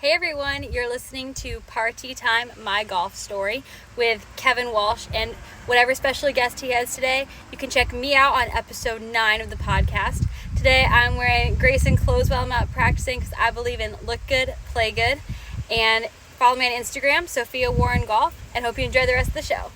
Hey everyone, you're listening to Party Time, My Golf Story with Kevin Walsh and whatever special guest he has today. You can check me out on episode 9 of the podcast. Today I'm wearing Grayson clothes while I'm out practicing because I believe in look good, play good. And follow me on Instagram, Sophia Warren Golf, and hope you enjoy the rest of the show.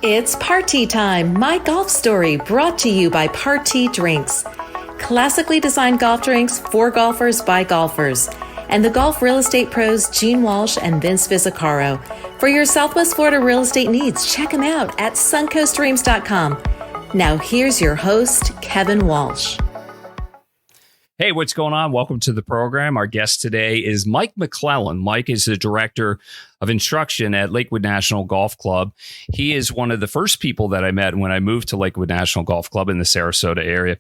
It's Party Time, My Golf Story, brought to you by Party Drinks. Classically designed golf drinks for golfers by golfers. And the golf real estate pros Gene Walsh and Vince Visicaro. For your Southwest Florida real estate needs, check them out at suncoastdreams.com. Now here's your host, Kevin Walsh. Hey, what's going on? Welcome to the program. Our guest today is Mike McClellan. Mike is the director of instruction at Lakewood National Golf Club. He is one of the first people that I met when I moved to Lakewood National Golf Club in the Sarasota area.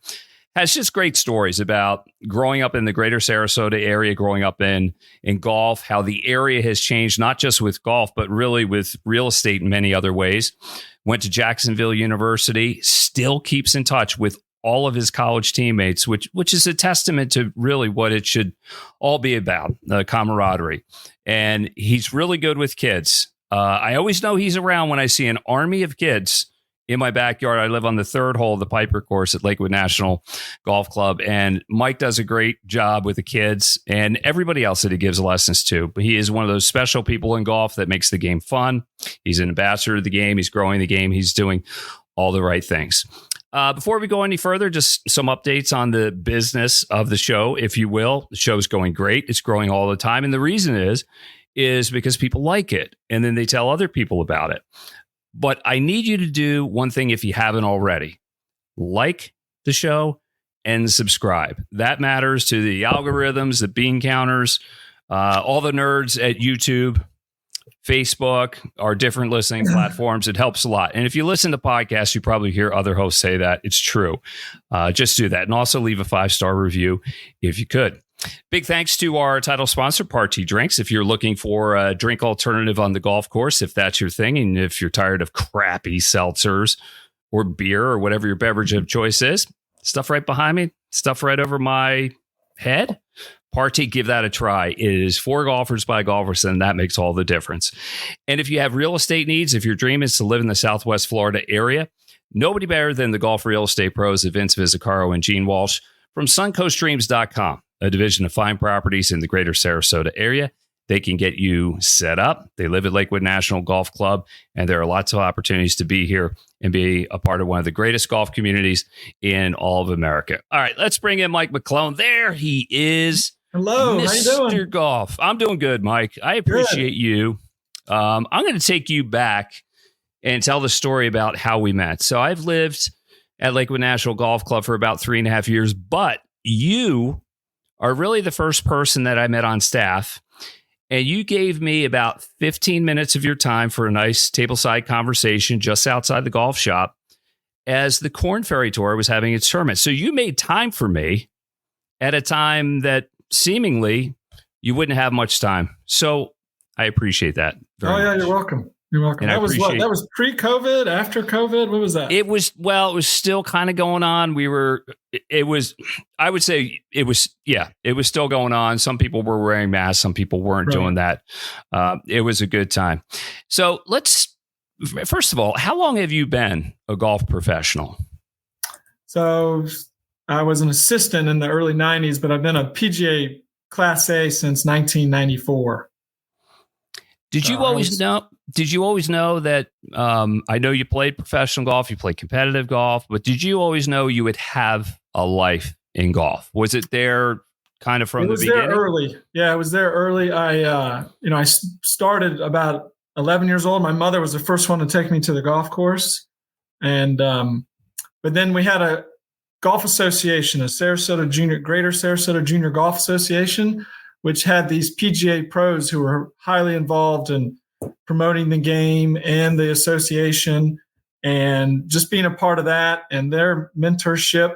Has just great stories about growing up in the greater Sarasota area, growing up in golf, how the area has changed, not just with golf, but really with real estate in many other ways. Went to Jacksonville University, still keeps in touch with all of his college teammates, which is a testament to really what it should all be about, camaraderie. And he's really good with kids. I always know he's around when I see an army of kids in my backyard. I live on the third hole of the Piper course at Lakewood National Golf Club. And Mike does a great job with the kids and everybody else that he gives lessons to. But he is one of those special people in golf that makes the game fun. He's an ambassador of the game. He's growing the game. He's doing all the right things. Before we go any further, just some updates on the business of the show, if you will. The show's going great. It's growing all the time. And the reason is because people like it. And then they tell other people about it. But I need you to do one thing if you haven't already. Like the show and subscribe. That matters to the algorithms, the bean counters, all the nerds at YouTube, Facebook, our different listening platforms. It helps a lot. And if you listen to podcasts, you probably hear other hosts say that. It's true. Just do that. And also leave a 5-star review if you could. Big thanks to our title sponsor, Party Drinks. If you're looking for a drink alternative on the golf course, if that's your thing, and if you're tired of crappy seltzers or beer or whatever your beverage of choice is, stuff right behind me, stuff right over my head. Party, give that a try. It is for golfers by golfers, and that makes all the difference. And if you have real estate needs, if your dream is to live in the Southwest Florida area, nobody better than the golf real estate pros of Vince Visicaro and Gene Walsh from suncoastdreams.com, a division of fine properties in the greater Sarasota area. They can get you set up. They live at Lakewood National Golf Club, and there are lots of opportunities to be here and be a part of one of the greatest golf communities in all of America. All right, let's bring in Mike McClellan. There he is. Hello, Mr. how you doing? Golf. I'm doing good, Mike. I appreciate you. I'm going to take you back and tell the story about how we met. So I've lived at Lakewood National Golf Club for about 3.5 years, but you are really the first person that I met on staff. And you gave me about 15 minutes of your time for a nice tableside conversation just outside the golf shop as the Corn Ferry Tour was having its tournament. So you made time for me at a time that seemingly you wouldn't have much time. So I appreciate that. Very much. You're welcome. You're welcome. And that was what? That was pre-COVID, after COVID? What was that? It was still kind of going on. I would say it was still going on. Some people were wearing masks. Some people weren't doing that. It was a good time. So first of all, how long have you been a golf professional? So I was an assistant in the early 90s, but I've been a PGA Class A since 1994. Did you always know that, I know you played professional golf, you played competitive golf, but did you always know you would have a life in golf? Was it there kind of from the beginning? It was there early. Yeah, it was there early. I started about 11 years old. My mother was the first one to take me to the golf course. And, but then we had a golf association, a Greater Sarasota Junior Golf Association, which had these PGA pros who were highly involved in promoting the game and the association, and just being a part of that and their mentorship.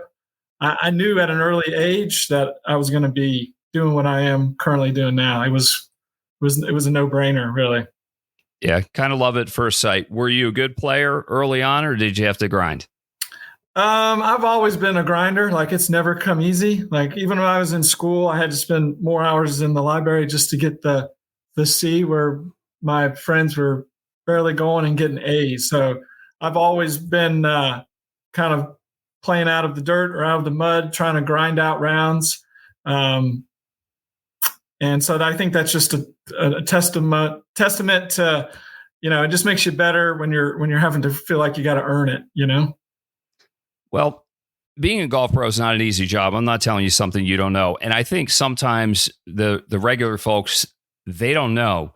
I knew at an early age that I was going to be doing what I am currently doing now. It was a no-brainer, really. Yeah, kind of love at first sight. Were you a good player early on, or did you have to grind? I've always been a grinder. Like, it's never come easy. Like, even when I was in school, I had to spend more hours in the library just to get the C, where my friends were barely going and getting A's. So I've always been kind of playing out of the dirt or out of the mud, trying to grind out rounds. And so I think that's just a testament to, it just makes you better when you're having to feel like you got to earn it, Well, being a golf pro is not an easy job. I'm not telling you something you don't know. And I think sometimes the regular folks, they don't know.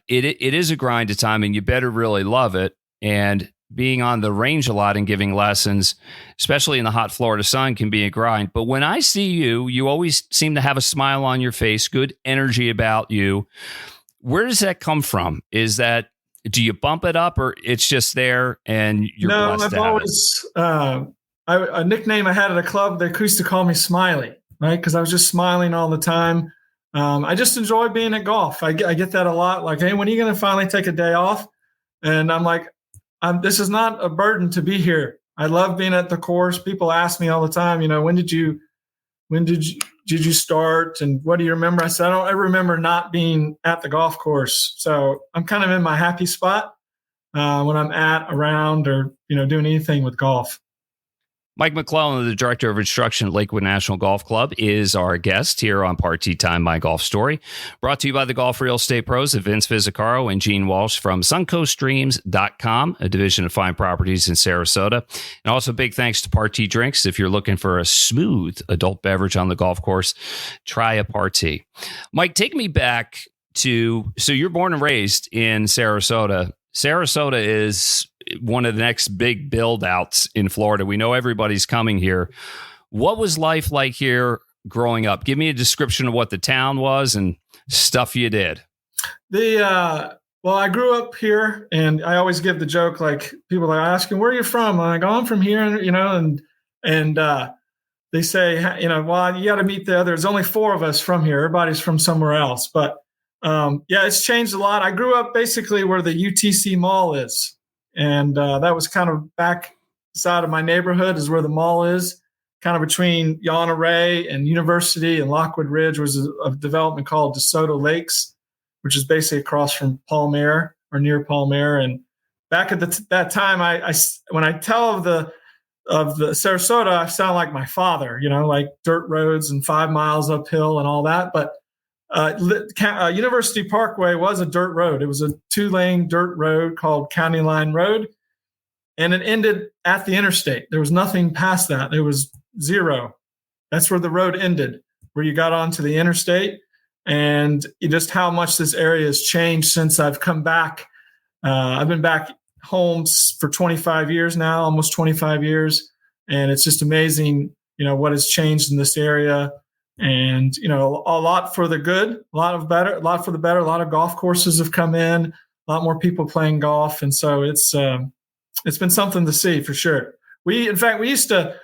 It is a grind at time, and you better really love it. And being on the range a lot and giving lessons, especially in the hot Florida sun, can be a grind. But when I see you, you always seem to have a smile on your face, good energy about you. Where does that come from? Do you bump it up, or it's just there and you're blessed I've to have always, a nickname I had at a club, they used to call me Smiley, right? Because I was just smiling all the time. I just enjoy being at golf. I get that a lot. Like, hey, when are you going to finally take a day off? And I'm like, this is not a burden to be here. I love being at the course. People ask me all the time, when did you start, and what do you remember? I said, I don't ever remember not being at the golf course. So I'm kind of in my happy spot when I'm around or, doing anything with golf. Mike McClellan, the Director of Instruction at Lakewood National Golf Club, is our guest here on Party Time, My Golf Story. Brought to you by the Golf Real Estate Pros of Vince Vizzacaro and Gene Walsh from SuncoastDreams.com, a division of Fine Properties in Sarasota. And also big thanks to Party Drinks. If you're looking for a smooth adult beverage on the golf course, try a Party. Mike, take me back so you're born and raised in Sarasota. Sarasota is one of the next big build outs in Florida. We know everybody's coming here. What was life like here growing up? Give me a description of what the town was and stuff you did. Well, I grew up here, and I always give the joke, like, people are asking, where are you from? I'm like, I'm from here, and they say, well, you got to meet there's only 4 of us from here. Everybody's from somewhere else. But it's changed a lot. I grew up basically where the UTC Mall is. And that was kind of back side of my neighborhood is where the mall is, kind of between Yana Ray and University and Lockwood Ridge was a development called DeSoto Lakes, which is basically across from Palmyra or near Palmyra. And back at that time, I when I tell of the Sarasota, I sound like my father, like dirt roads and 5 miles uphill and all that. But University Parkway was a dirt road. It was a 2-lane dirt road called County Line Road, and it ended at the interstate. There was nothing past that. There was zero. That's where the road ended, where you got onto the interstate. And just how much this area has changed since I've come back. I've been back home for 25 years now, almost 25 years. And it's just amazing, what has changed in this area. And, a lot for the good, a lot for the better. A lot of golf courses have come in, a lot more people playing golf. And so it's been something to see for sure. We used to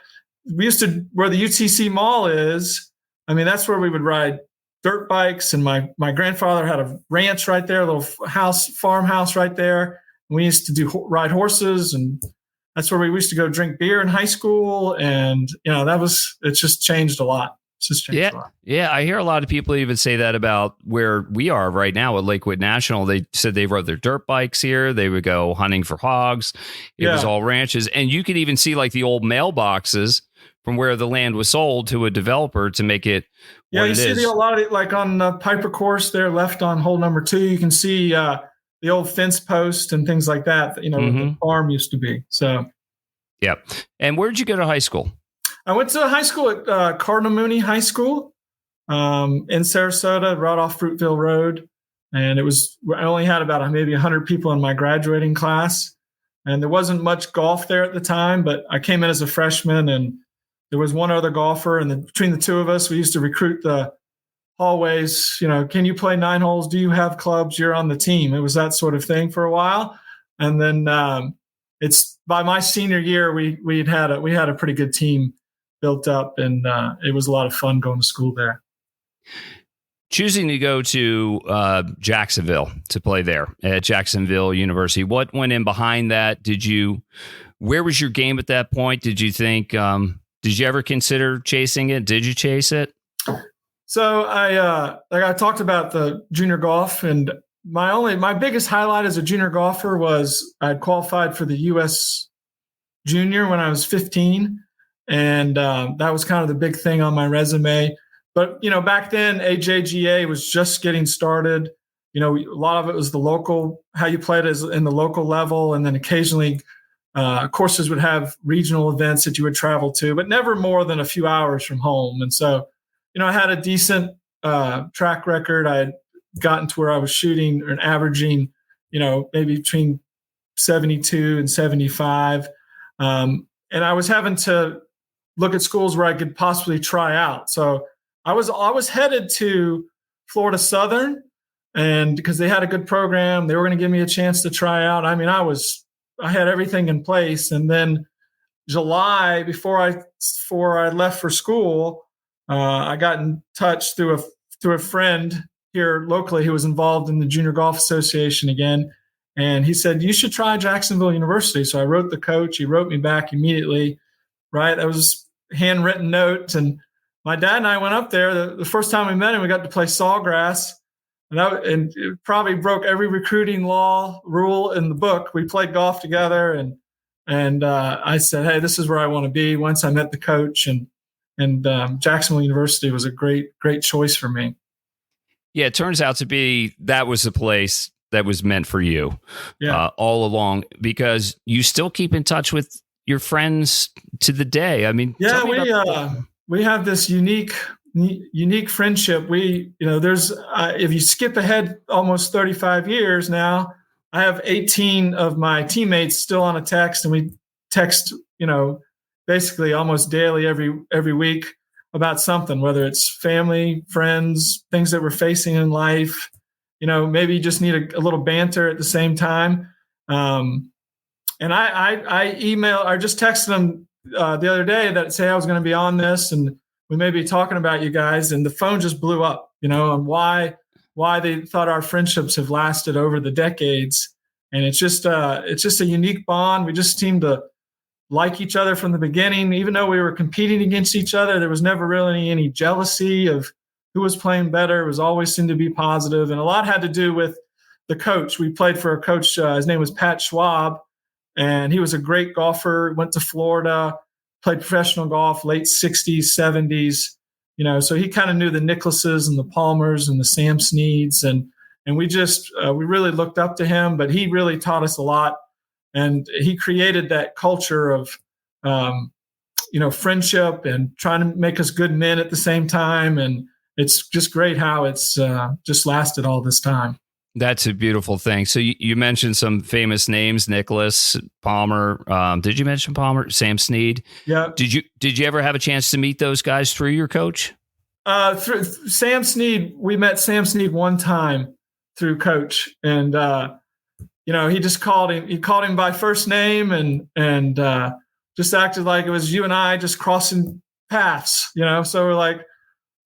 where the UTC Mall is. I mean, that's where we would ride dirt bikes. And my grandfather had a ranch right there, a little farmhouse right there. We used to ride horses, and that's where we used to go drink beer in high school. And, it's just changed a lot. Yeah. I hear a lot of people even say that about where we are right now at Lakewood National. They said they rode their dirt bikes here. They would go hunting for hogs. It was all ranches. And you could even see like the old mailboxes from where the land was sold to a developer to make it. Yeah, you see a lot of it like on the Piper course there left on hole number 2. You can see the old fence post and things like that, where the farm used to be. So, yeah. And where did you go to high school? I went to high school at Cardinal Mooney High School in Sarasota, right off Fruitville Road. And I only had about maybe 100 people in my graduating class. And there wasn't much golf there at the time, but I came in as a freshman, and there was one other golfer. And between the two of us, we used to recruit the hallways, can you play 9 holes? Do you have clubs? You're on the team. It was that sort of thing for a while. And then it's by my senior year, we had a pretty good team built up, and it was a lot of fun going to school there. Choosing to go to Jacksonville to play there at Jacksonville University, what went in behind that? Where was your game at that point? Did you think, did you ever consider chasing it? Did you chase it? So I talked about the junior golf, and my biggest highlight as a junior golfer was I qualified for the U.S. Junior when I was 15, and that was kind of the big thing on my resume. But back then AJGA was just getting started. A lot of it was the local, how you played is in the local level, and then occasionally courses would have regional events that you would travel to, but never more than a few hours from home. And so, I had a decent track record. I had gotten to where I was shooting and averaging, maybe between 72 and 75. And I was having to look at schools where I could possibly try out. So I was headed to Florida Southern, and because they had a good program, they were going to give me a chance to try out. I mean, I had everything in place. And then July, before I left for school, I got in touch through a friend here locally who was involved in the Junior Golf Association again. And he said, you should try Jacksonville University. So I wrote the coach. He wrote me back immediately, right? That was a handwritten note. And my dad and I went up there. The first time we met him, we got to play Sawgrass. And it probably broke every recruiting rule in the book. We played golf together. And I said, hey, this is where I want to be once I met the coach. And Jacksonville University was a great choice for me. Yeah, it turns out to be that was the place that was meant for you all along, because you still keep in touch with your friends to the day. I mean, we have this unique friendship. There's if you skip ahead almost 35 years now, I have 18 of my teammates still on a text, and we text, basically almost daily every week about something, whether it's family, friends, things that we're facing in life. Maybe you just need a little banter at the same time. And I just texted them the other day that say I was going to be on this, and we may be talking about you guys, and the phone just blew up, on why they thought our friendships have lasted over the decades. And it's just a unique bond. We just seem to like each other from the beginning. Even though we were competing against each other, there was never really any jealousy of who was playing better. It was always seemed to be positive. And a lot had to do with the coach. We played for a coach. His name was Pat Schwab, and he was a great golfer. Went to Florida, played professional golf, late 60s, 70s. So he kind of knew the Nicklases and the Palmers and the Sam Sneads. And we really looked up to him, but he really taught us a lot. And he created that culture of, friendship and trying to make us good men at the same time. And it's just great how it's just lasted all this time. That's a beautiful thing. So you mentioned some famous names, Nicholas, Palmer. Did you mention Palmer? Sam Snead? Yeah. Did you ever have a chance to meet those guys through your coach? Through Sam Snead, we met Sam Snead one time through coach, and he just called him. He called him by first name, and just acted like it was you and I just crossing paths. So we're like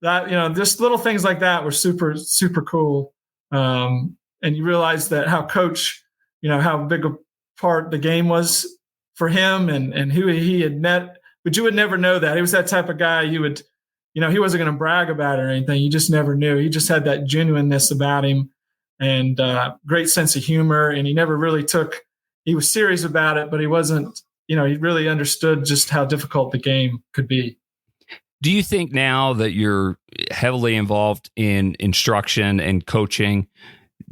that. Just little things like that were super, super cool. And you realize that how coach, how big a part the game was for him, and who he had met. But you would never know that. He was that type of guy you would, he wasn't going to brag about it or anything. You just never knew. He just had that genuineness about him, and great sense of humor. And he never really he was serious about it, but he wasn't, he really understood just how difficult the game could be. Do you think now that you're heavily involved in instruction and coaching,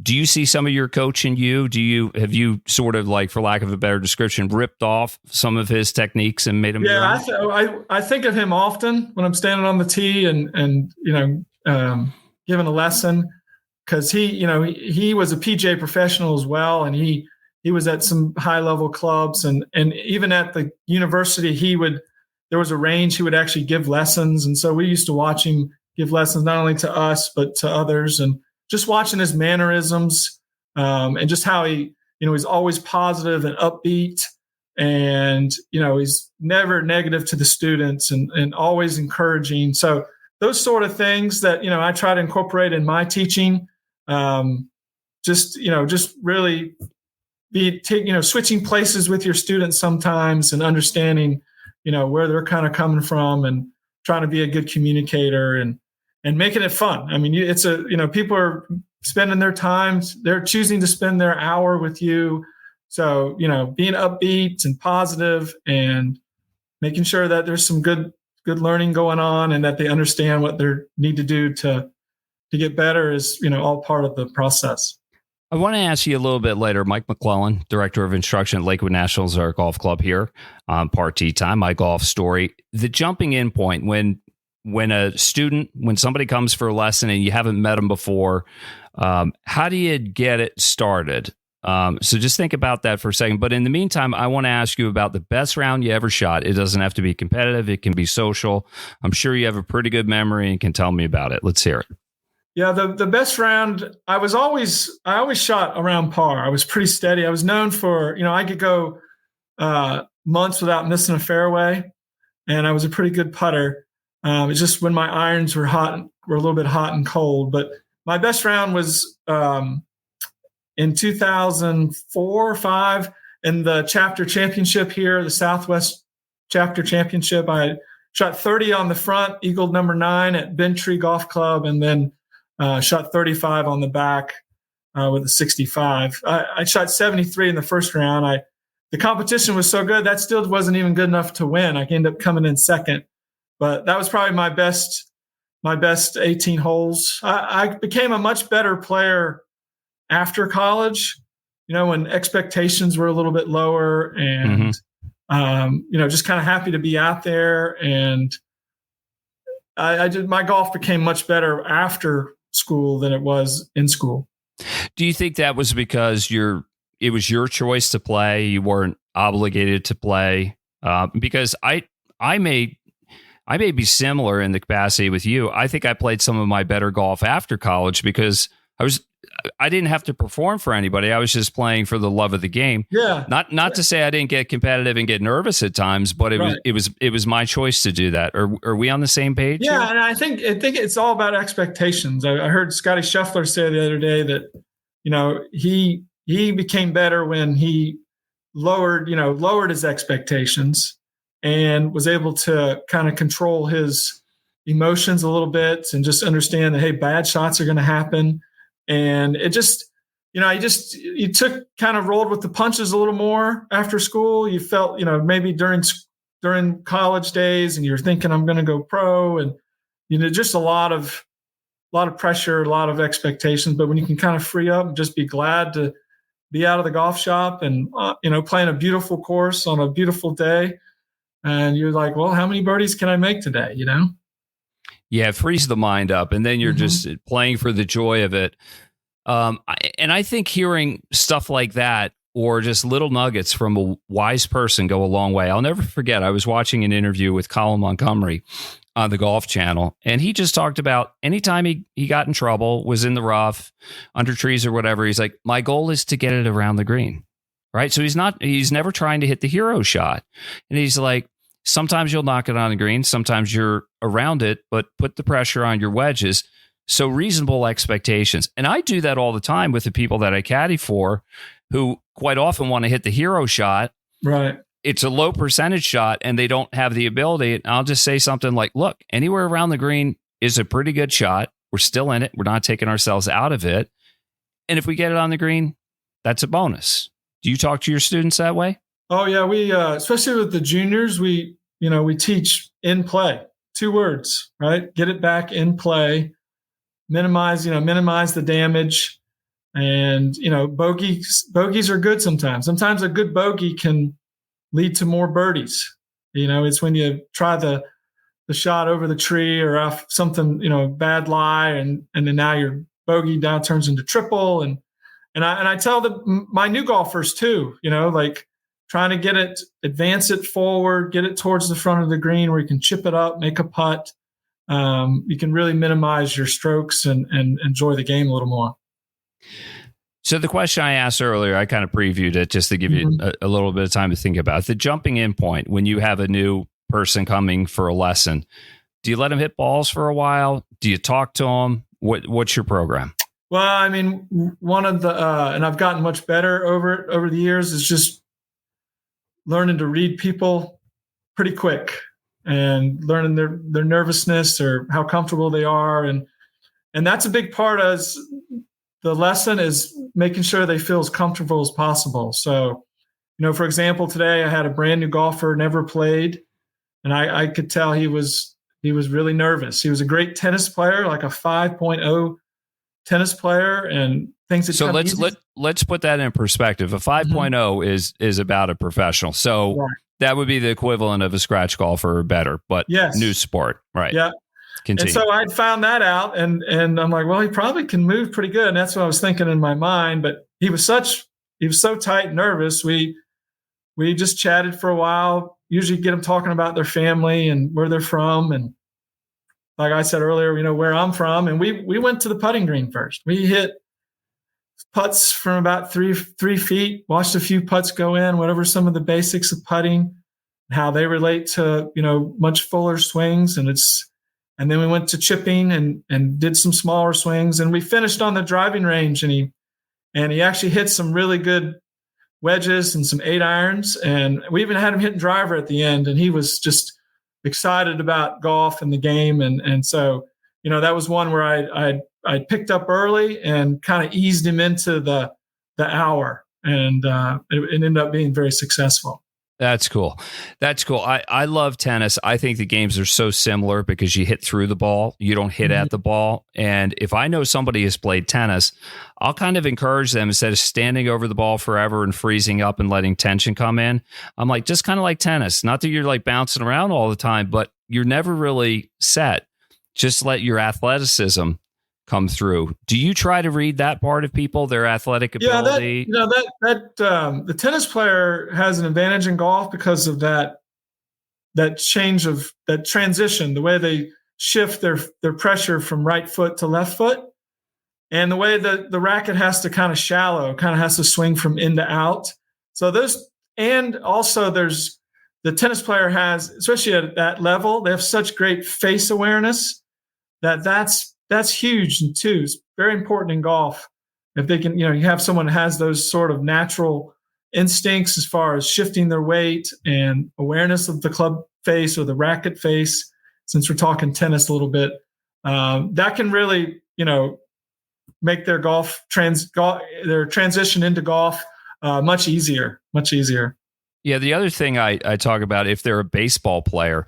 do you see some of your coach in you? Have you sort of, like, for lack of a better description, ripped off some of his techniques and made them? Yeah, I think of him often when I'm standing on the tee and giving a lesson, because he was a PGA professional as well, and he was at some high level clubs, and even at the university there was a range he would actually give lessons, and so we used to watch him give lessons not only to us but to others, and just watching his mannerisms, and just how he's always positive and upbeat, and he's never negative to the students, and always encouraging. So those sort of things that I try to incorporate in my teaching. Just really switching places with your students sometimes, and understanding where they're kind of coming from, and trying to be a good communicator, and making it fun. I mean, it's people are spending their time, they're choosing to spend their hour with you. So, being upbeat and positive, and making sure that there's some good learning going on, and that they understand what they need to do to get better is, all part of the process. I want to ask you a little bit later. Mike McClellan, Director of Instruction at Lakewood National, is our golf club here on Party Time, My Golf Story. The jumping in point when somebody comes for a lesson and you haven't met them before, how do you get it started? So just think about that for a second. But in the meantime, I want to ask you about the best round you ever shot. It doesn't have to be competitive. It can be social. I'm sure you have a pretty good memory and can tell me about it. Let's hear it. Yeah, the best round, I always shot around par. I was pretty steady. I was known for, I could go months without missing a fairway, and I was a pretty good putter. It's just when my irons were a little bit hot and cold. But my best round was in 2004 or 5 in the chapter championship here, the Southwest Chapter Championship. I shot 30 on the front, eagled number 9 at Bentry Golf Club, and then shot 35 on the back with a 65. I shot 73 in the first round. The competition was so good that still wasn't even good enough to win. I ended up coming in second, but that was probably my best 18 holes. I became a much better player after college, when expectations were a little bit lower, and just kind of happy to be out there. And my golf became much better after school than it was in school. Do you think that was because it was your choice to play? You weren't obligated to play? Because I may be similar in the capacity with you. I think I played some of my better golf after college because I didn't have to perform for anybody. I was just playing for the love of the game. Yeah. Not to say I didn't get competitive and get nervous at times, but it was my choice to do that. Are we on the same page? Yeah, here? and I think it's all about expectations. I heard Scotty Scheffler say the other day that he became better when he lowered his expectations and was able to kind of control his emotions a little bit, and just understand that, hey, bad shots are going to happen. And it just, you took kind of rolled with the punches a little more after school. You felt, maybe during college days, and you're thinking, I'm going to go pro, and, just a lot of pressure, a lot of expectations. But when you can kind of free up and just be glad to be out of the golf shop and, playing a beautiful course on a beautiful day. And you're like, well, how many birdies can I make today? Yeah, it frees the mind up, and then you're just playing for the joy of it. And I think hearing stuff like that, or just little nuggets from a wise person, go a long way. I'll never forget, I was watching an interview with Colin Montgomery on the Golf Channel, and he just talked about anytime he got in trouble, was in the rough, under trees or whatever, he's like, my goal is to get it around the green, right? So he's never trying to hit the hero shot. And he's like, sometimes you'll knock it on the green. Sometimes you're around it, but put the pressure on your wedges. So reasonable expectations. And I do that all the time with the people that I caddy for, who quite often want to hit the hero shot. Right. It's a low percentage shot and they don't have the ability. And I'll just say something like, look, anywhere around the green is a pretty good shot. We're still in it. We're not taking ourselves out of it. And if we get it on the green, that's a bonus. Do you talk to your students that way? Oh yeah, we especially with the juniors, we teach in play. 2 words, right? Get it back in play. Minimize the damage, and bogeys are good sometimes. Sometimes a good bogey can lead to more birdies. It's when you try the shot over the tree or off something, bad lie, and then now your bogey now turns into triple. And I tell my new golfers too, like, trying to advance it forward, get it towards the front of the green where you can chip it up, make a putt. you can really minimize your strokes and enjoy the game a little more. So the question I asked earlier, I kind of previewed it just to give you a little bit of time to think about it. The jumping in point, when you have a new person coming for a lesson, do you let them hit balls for a while? Do you talk to them? What's your program? Well, I mean, one of the, and I've gotten much better over the years, is just learning to read people pretty quick and learning their nervousness or how comfortable they are. And that's a big part of the lesson, is making sure they feel as comfortable as possible. So, for example, today I had a brand new golfer, never played, and I could tell he was really nervous. He was a great tennis player, like a 5.0 tennis player, and things that. So let's put that in perspective. A 5.0 is about a professional. So right. That would be the equivalent of a scratch golfer or better, but yes. New sport, right? Yeah. Continue. And so I found that out, and I'm like, well, he probably can move pretty good. And that's what I was thinking in my mind. But he was so tight and nervous. We just chatted for a while. Usually get them talking about their family and where they're from. And like I said earlier, where I'm from. And we went to the putting green first. We hit putts from about three feet, watched a few putts go in, whatever some of the basics of putting, how they relate to, much fuller swings. And then we went to chipping and did some smaller swings, and we finished on the driving range, and he actually hit some really good wedges and some 8-irons, and we even had him hitting driver at the end, and he was just excited about golf and the game. And so, that was one where I picked up early and kind of eased him into the hour, and it ended up being very successful. That's cool. I love tennis. I think the games are so similar because you hit through the ball. You don't hit at the ball. And if I know somebody has played tennis, I'll kind of encourage them, instead of standing over the ball forever and freezing up and letting tension come in. I'm like, just kind of like tennis. Not that you're like bouncing around all the time, but you're never really set. Just let your athleticism come through. Do you try to read that part of people, their athletic ability? Yeah, the tennis player has an advantage in golf because of that change of that transition, the way they shift their pressure from right foot to left foot, and the way that the racket has to kind of has to swing from in to out. So and also there's the tennis player has, especially at that level, they have such great face awareness that's huge too. It's very important in golf. If they can, you have someone who has those sort of natural instincts as far as shifting their weight and awareness of the club face or the racket face, since we're talking tennis a little bit, that can really, make their their transition into golf much easier. Yeah. The other thing I talk about, if they're a baseball player,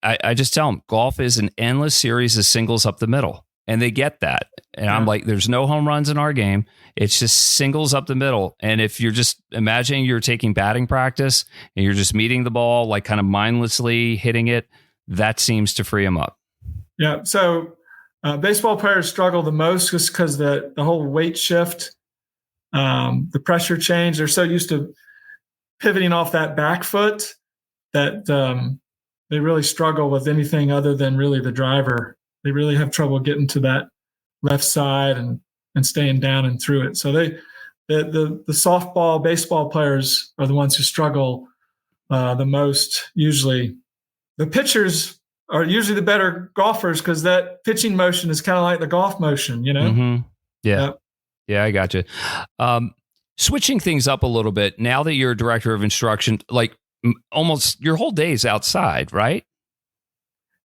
I just tell them golf is an endless series of singles up the middle. And they get that. And I'm like, there's no home runs in our game. It's just singles up the middle. And if you're just imagining you're taking batting practice and you're just meeting the ball, like kind of mindlessly hitting it, that seems to free them up. Yeah. So baseball players struggle the most just because the whole weight shift, the pressure change, they're so used to pivoting off that back foot that they really struggle with anything other than really the driver. They really have trouble getting to that left side and staying down and through it. So the softball, baseball players are the ones who struggle the most. Usually, the pitchers are usually the better golfers because that pitching motion is kind of like the golf motion, Mm-hmm. Yeah, I got you. Switching things up a little bit. Now that you're a director of instruction, like almost your whole day is outside, right?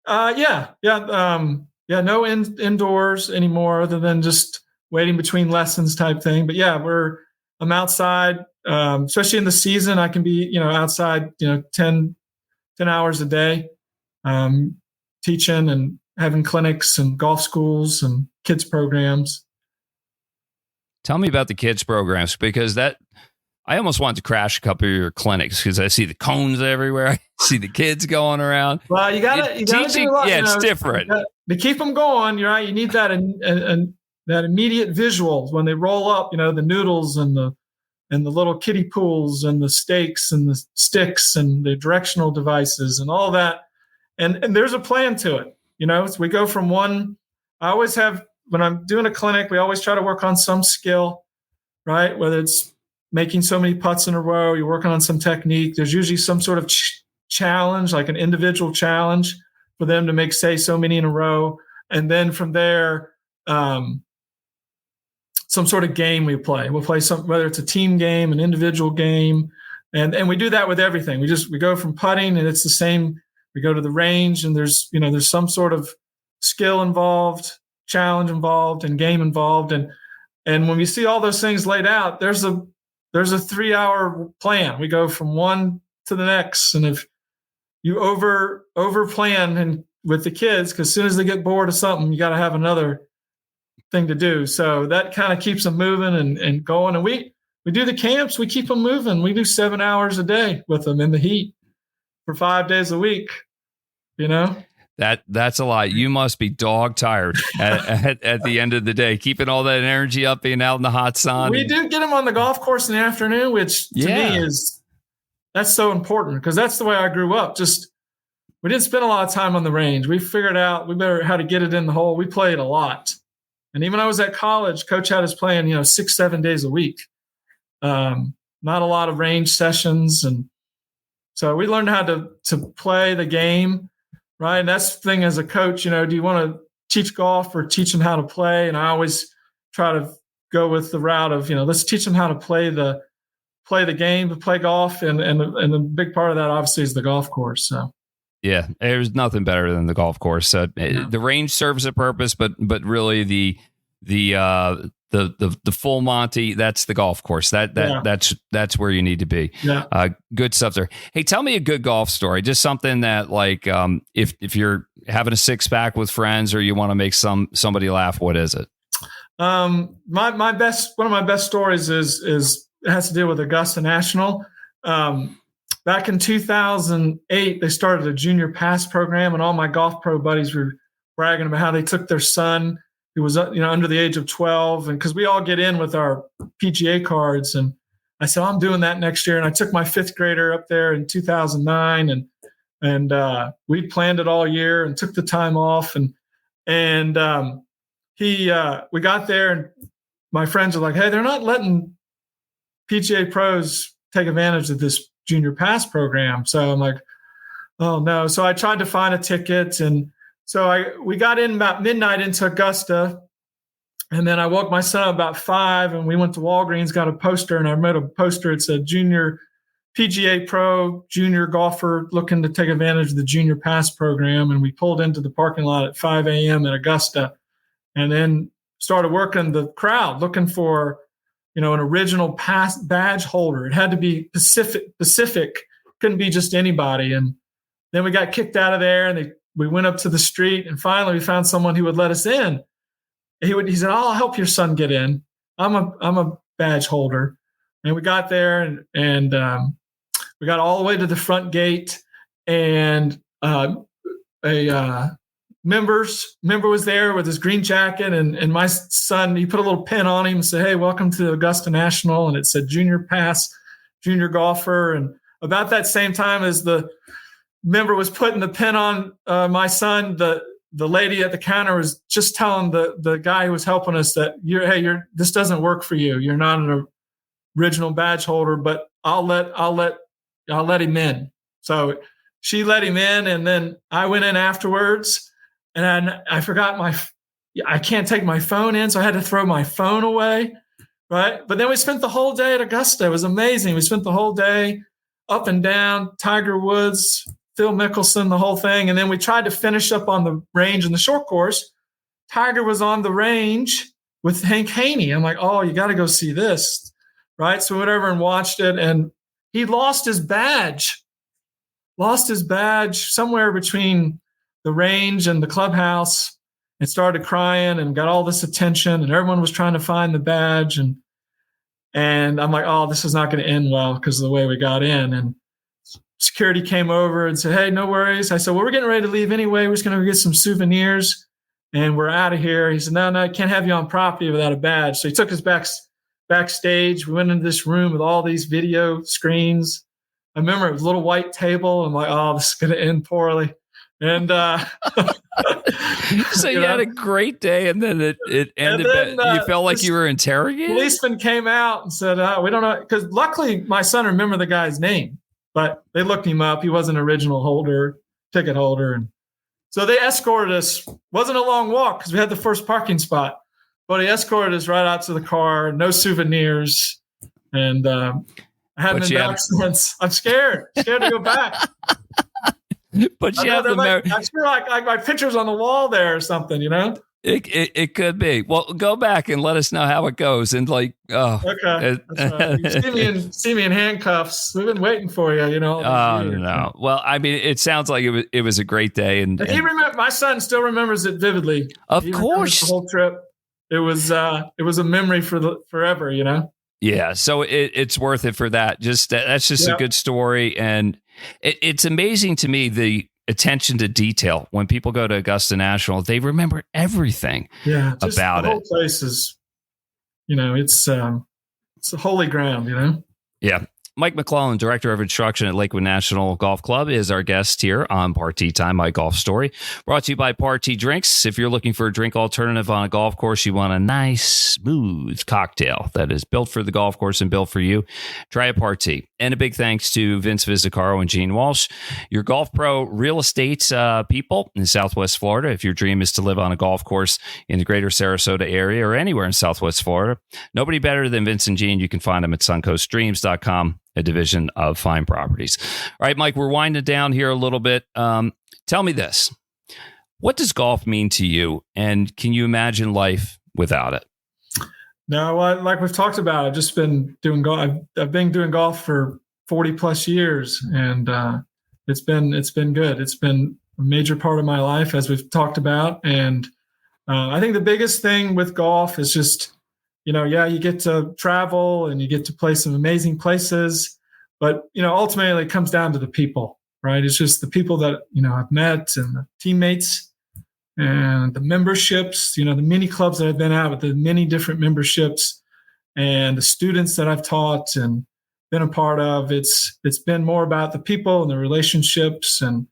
No indoors anymore, other than just waiting between lessons type thing. But yeah, I'm outside, especially in the season. I can be, outside, 10 hours a day, teaching and having clinics and golf schools and kids programs. Tell me about the kids programs, because I almost want to crash a couple of your clinics because I see the cones everywhere. I see the kids going around. Well, you gotta teaching. Do a lot, it's different. To keep them going, you're right. You need that that immediate visual when they roll up. The noodles and the little kiddie pools and the stakes and the sticks and the directional devices and all that. And there's a plan to it. we go from one. I always have, when I'm doing a clinic, we always try to work on some skill, right? Whether it's making so many putts in a row, you're working on some technique. There's usually some sort of challenge, like an individual challenge for them to make, say, so many in a row. And then from there, some sort of game we play. We'll play some, whether it's a team game, an individual game. And we do that with everything. We go from putting, and it's the same. We go to the range, and there's some sort of skill involved, challenge involved, and game involved. And when we see all those things laid out, there's a 3-hour plan. We go from one to the next. And if you over plan and with the kids, because as soon as they get bored of something, you got to have another thing to do. So that kind of keeps them moving and going. And we do the camps. We keep them moving. We do 7 hours a day with them in the heat for 5 days a week. That's a lot. You must be dog tired at the end of the day, keeping all that energy up, being out in the hot sun. We do get them on the golf course in the afternoon, which to me that's so important, because that's the way I grew up. We didn't spend a lot of time on the range. We figured out how to get it in the hole. We played a lot. And even when I was at college, coach had us playing, 6-7 days a week. Not a lot of range sessions. And so we learned how to play the game, right? And that's the thing as a coach, do you want to teach golf or teach them how to play? And I always try to go with the route of, let's teach them how to play the game, to play golf. And the big part of that obviously is the golf course. So. Yeah, there's nothing better than the golf course. The range serves a purpose, but really the full Monty, that's the golf course. That's where you need to be. Yeah. Good stuff there. Hey, tell me a good golf story. Just something that, like, if you're having a 6-pack with friends or you want to make somebody laugh, what is it? One of my best stories is it has to deal with Augusta National. Back in 2008, they started a junior pass program, and all my golf pro buddies were bragging about how they took their son, who was under the age of 12, and because we all get in with our PGA cards. And I said, I'm doing that next year. And I took my 5th grader up there in 2009, and we planned it all year and took the time off. And we got there, and my friends are like, hey, they're not letting PGA pros take advantage of this junior pass program. So I'm like, oh no. So I tried to find a ticket, and so we got in about midnight into Augusta, and then I woke my son up about 5, and we went to Walgreens, got a poster, and I made a poster. It said junior PGA pro, junior golfer looking to take advantage of the junior pass program. And we pulled into the parking lot at 5 a.m. in Augusta, and then started working the crowd looking for an original pass badge holder. It had to be Pacific, couldn't be just anybody. And then we got kicked out of there, and we went up to the street, and finally we found someone who would let us in. He said, I'll help your son get in. I'm a badge holder. And we got there, and we got all the way to the front gate, and a member was there with his green jacket, and my son, he put a little pin on him and said, hey, welcome to Augusta National. And it said junior pass, junior golfer. And about that same time as the member was putting the pin on my son, the lady at the counter was just telling the guy who was helping us that this doesn't work for you. You're not an original badge holder, but I'll let him in. So she let him in, and then I went in afterwards. And I forgot I can't take my phone in, so I had to throw my phone away, right? But then we spent the whole day at Augusta. It was amazing. We spent the whole day up and down, Tiger Woods, Phil Mickelson, the whole thing. And then we tried to finish up on the range in the short course. Tiger was on the range with Hank Haney. I'm like, oh, you got to go see this, right? So whatever, and watched it. And he lost his badge somewhere between the range and the clubhouse, and started crying and got all this attention, and everyone was trying to find the badge. And I'm like, oh, this is not going to end well because of the way we got in. And security came over and said, hey, no worries. I said, well, we're getting ready to leave anyway. We're just going to get some souvenirs and we're out of here. He said, no, I can't have you on property without a badge. So he took us backstage. We went into this room with all these video screens. I remember it was a little white table. I'm like, oh, this is going to end poorly. And so you had a great day, and then it ended. You felt like you were interrogated. Policeman came out and said, "We don't know," because luckily my son remembered the guy's name, but they looked him up. He was an original ticket holder, and so they escorted us. Wasn't a long walk because we had the first parking spot, but he escorted us right out to the car. No souvenirs, and I haven't been back since. I'm scared to go back. But you have the I feel like my picture's on the wall there or something, It could be. Well, go back and let us know how it goes. And okay, that's right. You see me in handcuffs. We've been waiting for you, No. Well, I mean, it sounds like it was a great day, and my son still remembers it vividly. Of course, the whole trip. It was a memory for forever, Yeah, so it's worth it for that. That's just a good story, and it's amazing to me the attention to detail when people go to Augusta National. They remember everything. About the whole place is, it's a holy ground. Yeah. Mike McClellan, Director of Instruction at Lakewood National Golf Club, is our guest here on Party Time, My Golf Story. Brought to you by Party Drinks. If you're looking for a drink alternative on a golf course, you want a nice, smooth cocktail that is built for the golf course and built for you, try a Party. And a big thanks to Vince Vizzacaro and Gene Walsh, your golf pro real estate people in Southwest Florida. If your dream is to live on a golf course in the greater Sarasota area or anywhere in Southwest Florida, nobody better than Vince and Gene. You can find them at suncoastdreams.com. A division of Fine Properties. All right, Mike, we're winding down here a little bit. Tell me this. What does golf mean to you? And can you imagine life without it? No, like we've talked about, I've just been doing golf. I've been doing golf for 40 plus years, and it's been good. It's been a major part of my life, as we've talked about. And I think the biggest thing with golf is just, you get to travel and you get to play some amazing places, but, ultimately it comes down to the people, right? It's just the people that, I've met and the teammates and the memberships, the many clubs that I've been at with the many different memberships and the students that I've taught and been a part of. It's been more about the people and the relationships. And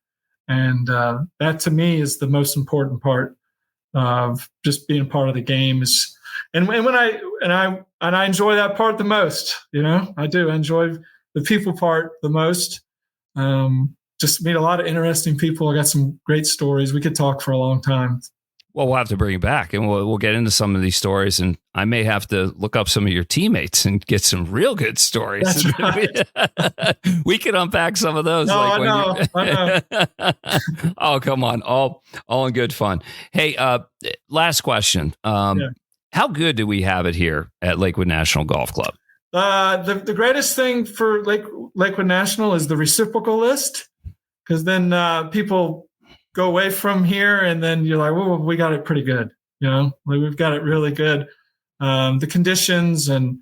that to me is the most important part of just being part of the game is, and I enjoy that part the most. I do. I enjoy the people part the most. Just meet a lot of interesting people. I got some great stories. We could talk for a long time. Well, we'll have to bring it back, and we'll get into some of these stories. And I may have to look up some of your teammates and get some real good stories. That's right. We can unpack some of those. No, I know. Oh, come on. All in good fun. Hey, last question. How good do we have it here at Lakewood National Golf Club? The greatest thing for Lakewood National is the reciprocal list, because then people go away from here and then you're like, well, we got it pretty good. We've got it really good. The conditions and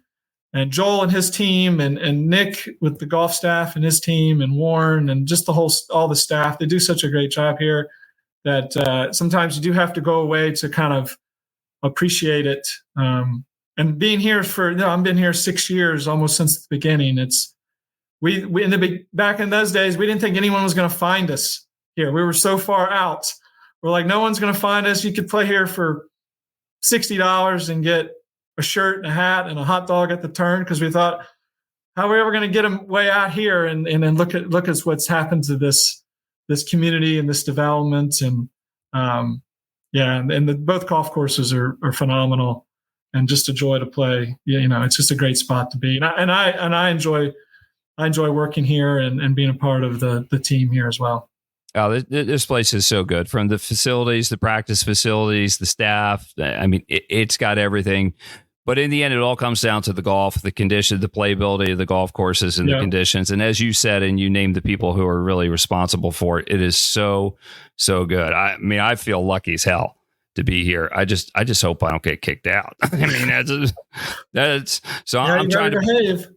Joel and his team and Nick with the golf staff and his team and Warren and just all the staff, they do such a great job here that sometimes you do have to go away to kind of appreciate it. And being here I've been here 6 years, almost since the beginning. Back in those days, we didn't think anyone was going to find us here. We were so far out. We're like, no one's going to find us. You could play here for $60 and get a shirt and a hat and a hot dog at the turn. Cause we thought, how are we ever going to get them way out here? And then look at what's happened to this community and this development. And, both golf courses are phenomenal and just a joy to play. It's just a great spot to be. And I enjoy working here and being a part of the team here as well. Oh, this place is so good, from the facilities, the practice facilities, the staff. I mean, it's got everything. But in the end, it all comes down to the golf, the condition, the playability of the golf courses and the conditions. And as you said, and you named the people who are really responsible for it, it is so, so good. I mean, I feel lucky as hell to be here. I just hope I don't get kicked out. I mean, that's so I'm trying to behave.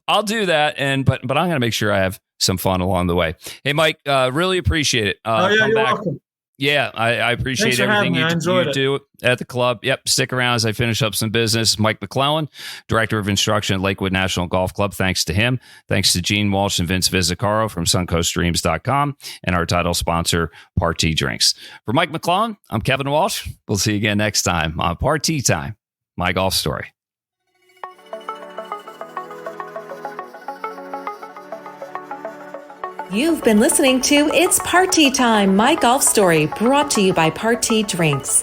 I'll do that. But I'm going to make sure I have some fun along the way. Hey, Mike, really appreciate it. You're welcome. Yeah, I appreciate Thanks for having everything me. I enjoyed you it. do at the club. Yep, stick around as I finish up some business. Mike McClellan, Director of Instruction at Lakewood National Golf Club. Thanks to him. Thanks to Gene Walsh and Vince Vizzacaro from suncoastdreams.com and our title sponsor, Party Drinks. For Mike McClellan, I'm Kevin Walsh. We'll see you again next time on Party Time, My Golf Story. You've been listening to It's Party Time, My Golf Story, brought to you by Party Drinks.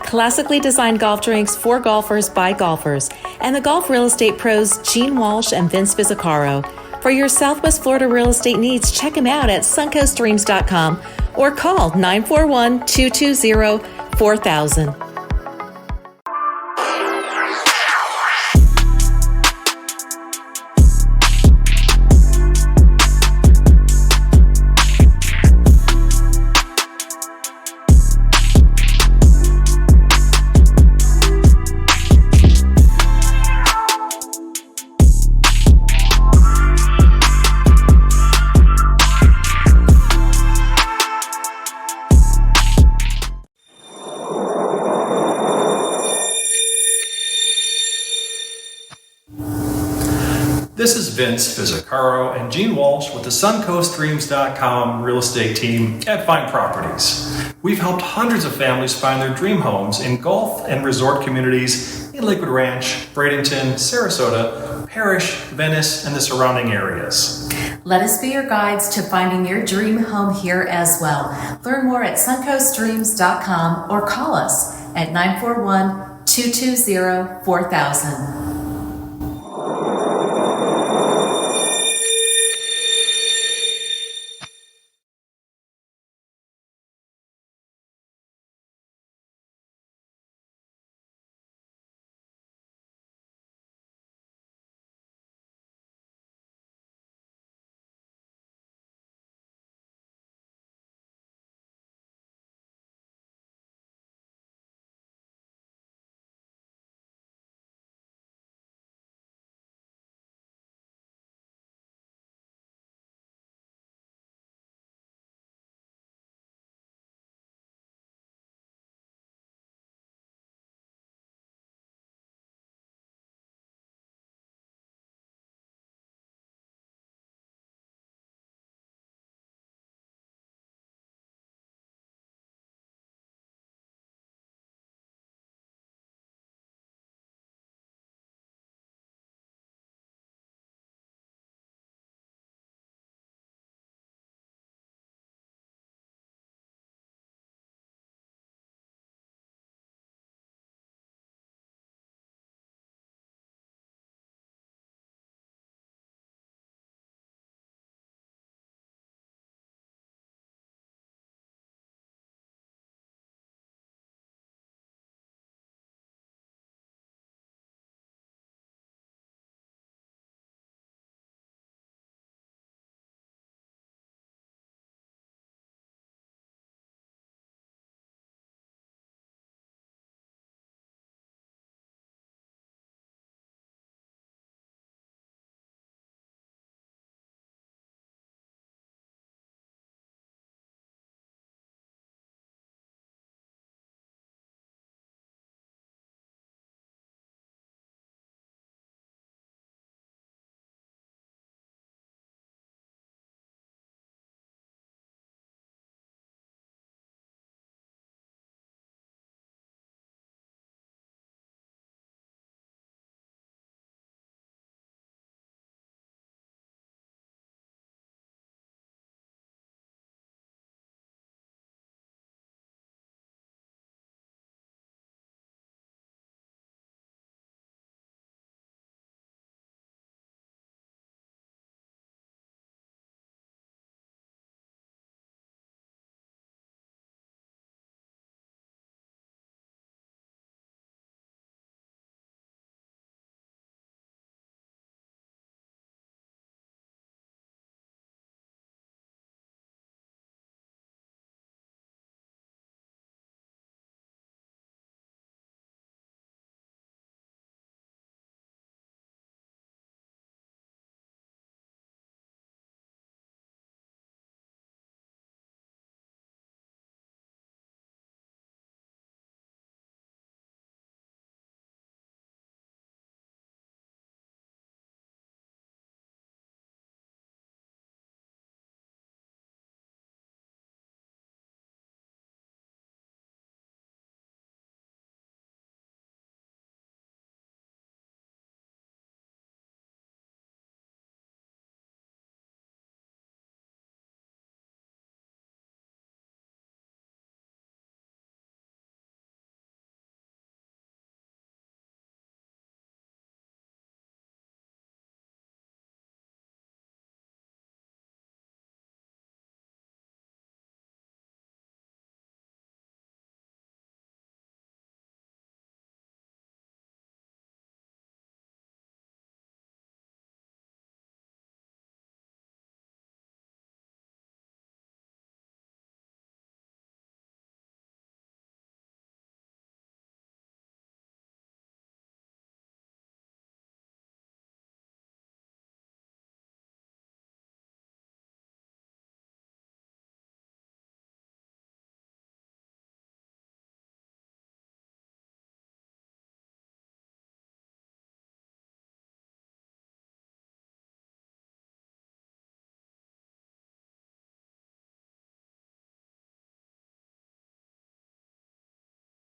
Classically designed golf drinks for golfers by golfers, and the golf real estate pros Gene Walsh and Vince Vizzacaro. For your Southwest Florida real estate needs, check them out at suncoastdreams.com or call 941-220-4000. This is Vince Vizzacaro and Gene Walsh with the suncoastdreams.com real estate team at Fine Properties. We've helped hundreds of families find their dream homes in golf and resort communities in Lakewood Ranch, Bradenton, Sarasota, Parrish, Venice, and the surrounding areas. Let us be your guides to finding your dream home here as well. Learn more at suncoastdreams.com or call us at 941-220-4000.